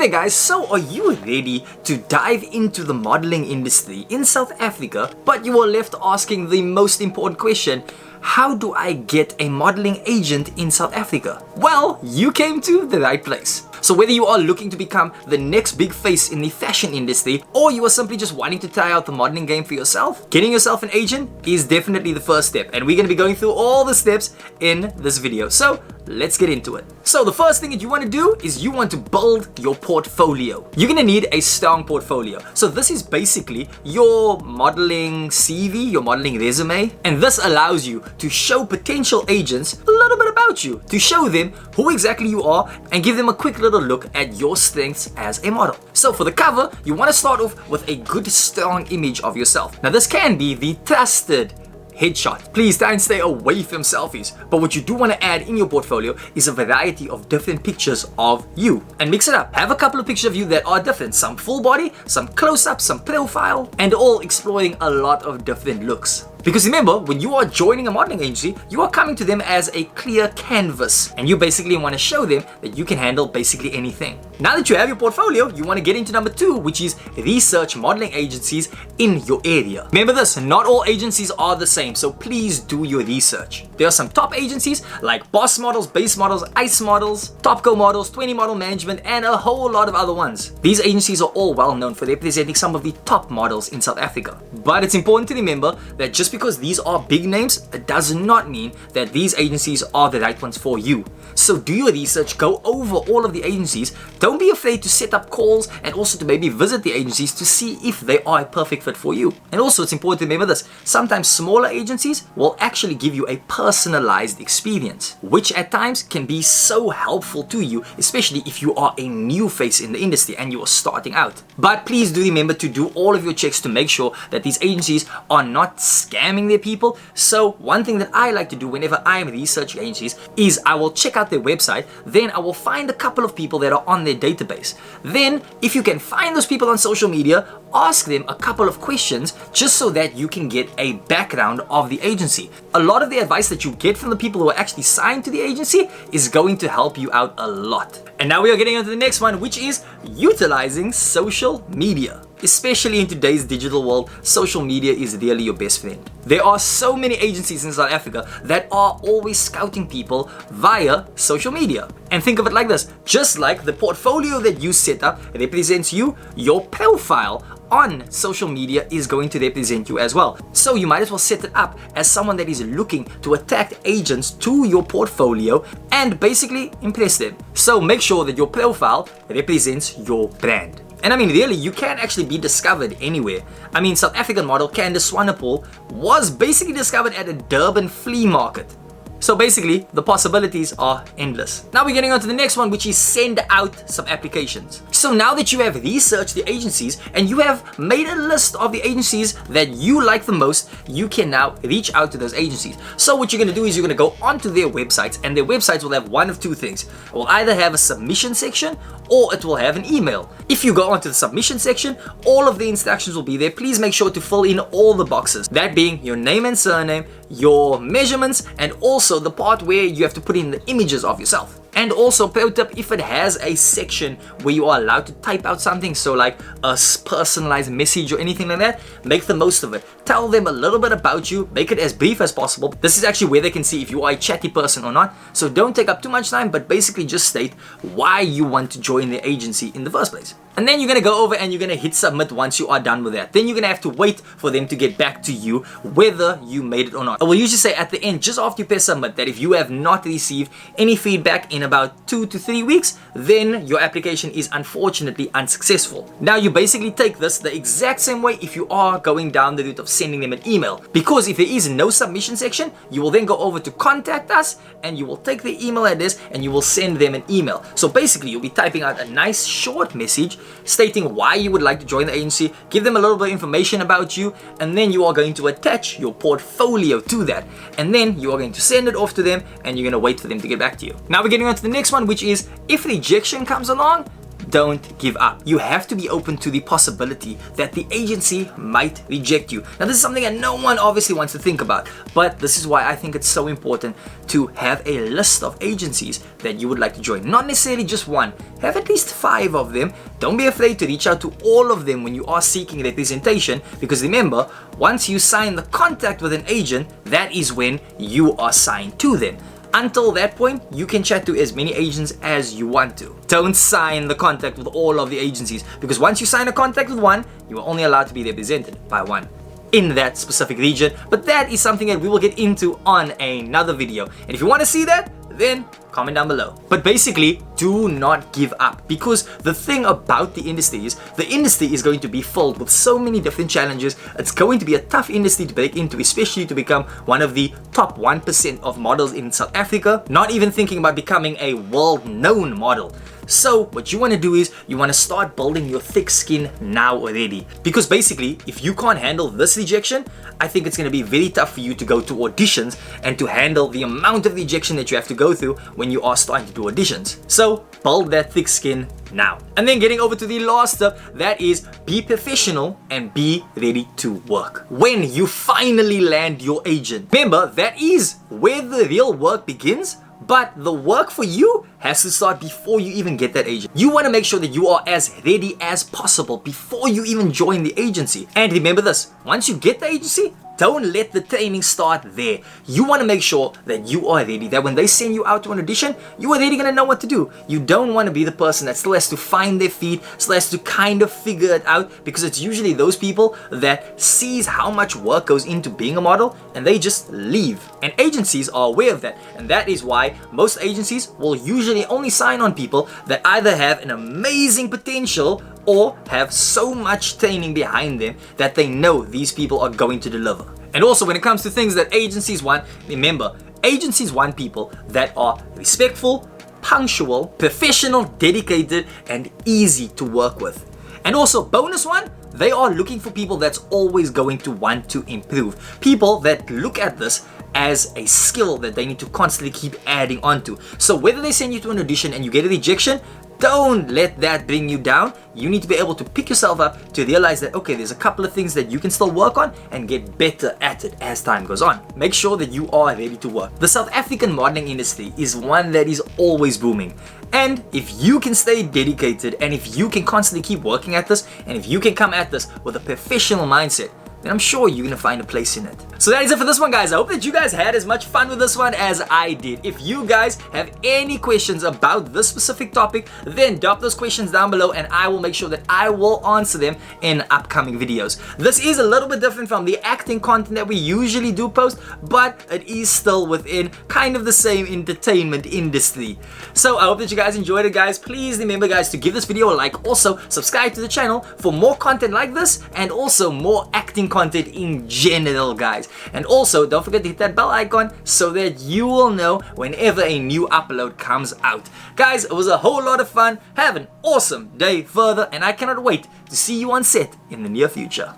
there guys, so are you ready to dive into the modeling industry in South Africa, but you are left asking the most important question: how do I get a modeling agent in South Africa? Well, you came to the right place. So whether you are looking to become the next big face in the fashion industry, or you are simply just wanting to try out the modeling game for yourself, getting yourself an agent is definitely the first step. And we're going to be going through all the steps in this video. So let's get into it. So the first thing that you want to do is you want to build your portfolio. You're going to need a strong portfolio. So this is basically your modeling CV, your modeling resume. And this allows you to show potential agents a little bit about you, to show them who exactly you are and give them a quick little look at your strengths as a model. So for the cover, you want to start off with a good strong image of yourself. Now this can be the trusted headshot. Please try and stay away from selfies. But what you do want to add in your portfolio is a variety of different pictures of you. And mix it up. Have a couple of pictures of you that are different. Some full body, some close-up, some profile, and all exploring a lot of different looks. Because remember, when you are joining a modeling agency, you are coming to them as a clear canvas. And you basically want to show them that you can handle basically anything. Now that you have your portfolio, you want to get into number 2, which is research modeling agencies in your area. Remember this, not all agencies are the same, so please do your research. There are some top agencies like Boss Models, Base Models, Ice Models, Topco Models, 20 Model Management, and a whole lot of other ones. These agencies are all well known for representing some of the top models in South Africa. But it's important to remember that just because these are big names, it does not mean that these agencies are the right ones for you. So do your research, go over all of the agencies. Don't be afraid to set up calls and also to maybe visit the agencies to see if they are a perfect fit for you. And also it's important to remember this, sometimes smaller agencies will actually give you a personalized experience, which at times can be so helpful to you, especially if you are a new face in the industry and you are starting out. But please do remember to do all of your checks to make sure that these agencies are not scamming their people. So one thing that I like to do whenever I am researching agencies is I will check out their website, then I will find a couple of people that are on their database. Then if you can find those people on social media, ask them a couple of questions just so that you can get a background of the agency. A lot of the advice that you get from the people who are actually signed to the agency is going to help you out a lot. And now we are getting on to the next one, which is utilizing social media. Especially in today's digital world, social media is really your best friend. There are so many agencies in South Africa that are always scouting people via social media. And think of it like this, just like the portfolio that you set up represents you, your profile on social media is going to represent you as well. So you might as well set it up as someone that is looking to attract agents to your portfolio and basically impress them. So make sure that your profile represents your brand. And I mean, really, you can actually be discovered anywhere. I mean, South African model Candice Swanepoel was basically discovered at a Durban flea market. So basically, the possibilities are endless. Now we're getting on to the next one, which is send out some applications. So now that you have researched the agencies and you have made a list of the agencies that you like the most, you can now reach out to those agencies. So what you're going to do is you're going to go onto their websites, and their websites will have one of two things. It will either have a submission section or it will have an email. If you go onto the submission section, all of the instructions will be there. Please make sure to fill in all the boxes, that being your name and surname, your measurements, and also the part where you have to put in the images of yourself. And also, pro tip, if it has a section where you are allowed to type out something, so like a personalized message or anything like that, make the most of it. Tell them a little bit about you, make it as brief as possible. This is actually where they can see if you are a chatty person or not. So don't take up too much time, but basically just state why you want to join the agency in the first place. And then you're going to go over and you're going to hit submit once you are done with that. Then you're going to have to wait for them to get back to you whether you made it or not. I will usually say at the end, just after you press submit, that if you have not received any feedback in about 2 to 3 weeks, then your application is unfortunately unsuccessful. Now you basically take this the exact same way if you are going down the route of sending them an email. Because if there is no submission section, you will then go over to contact us and you will take the email address and you will send them an email. So basically you'll be typing out a nice short message stating why you would like to join the agency, give them a little bit of information about you, and then you are going to attach your portfolio to that. And then you are going to send it off to them and you're going to wait for them to get back to you. Now we're getting on to the next one, which is if rejection comes along, don't give up. You have to be open to the possibility that the agency might reject you. Now, this is something that no one obviously wants to think about, but this is why I think it's so important to have a list of agencies that you would like to join. Not necessarily just one. Have at least 5 of them. Don't be afraid to reach out to all of them when you are seeking representation, because remember, once you sign the contract with an agent, that is when you are signed to them. Until that point, you can chat to as many agents as you want to. Don't sign the contract with all of the agencies, because once you sign a contract with one, you are only allowed to be represented by one in that specific region. But that is something that we will get into on another video. And if you want to see that, then comment down below. But basically, do not give up, because the thing about the industry is going to be filled with so many different challenges. It's going to be a tough industry to break into, especially to become one of the top 1% of models in South Africa, not even thinking about becoming a world-known model. So what you want to do is you want to start building your thick skin now already, because basically if you can't handle this rejection, I think it's going to be very tough for you to go to auditions and to handle the amount of rejection that you have to go through when you are starting to do auditions. So build that thick skin now. And then getting over to the last step, that is be professional and be ready to work. When you finally land your agent, remember, that is where the real work begins. But the work for you has to start before you even get that agent. You want to make sure that you are as ready as possible before you even join the agency. And remember this, once you get the agency, don't let the training start there. You want to make sure that you are ready, that when they send you out to an audition, you are already going to know what to do. You don't want to be the person that still has to find their feet, still has to kind of figure it out, because it's usually those people that sees how much work goes into being a model and they just leave. And agencies are aware of that. And that is why most agencies will usually only sign on people that either have an amazing potential or have so much training behind them that they know these people are going to deliver. And also, when it comes to things that agencies want, remember, agencies want people that are respectful, punctual, professional, dedicated, and easy to work with. And also, bonus one, they are looking for people that's always going to want to improve. People that look at this as a skill that they need to constantly keep adding onto. So whether they send you to an audition and you get a rejection, don't let that bring you down. You need to be able to pick yourself up to realize that, okay, there's a couple of things that you can still work on and get better at it as time goes on. Make sure that you are ready to work. The South African modeling industry is one that is always booming. And if you can stay dedicated, and if you can constantly keep working at this, and if you can come at this with a professional mindset, then I'm sure you're gonna find a place in it. So that is it for this one, guys. I hope that you guys had as much fun with this one as I did. If you guys have any questions about this specific topic, then drop those questions down below and I will make sure that I will answer them in upcoming videos. This is a little bit different from the acting content that we usually do post, but it is still within kind of the same entertainment industry. So I hope that you guys enjoyed it, guys. Please remember, guys, to give this video a like. Also, subscribe to the channel for more content like this and also more acting content in general, guys. And also, don't forget to hit that bell icon so that you will know whenever a new upload comes out. Guys, it was a whole lot of fun. Have an awesome day further, and I cannot wait to see you on set in the near future.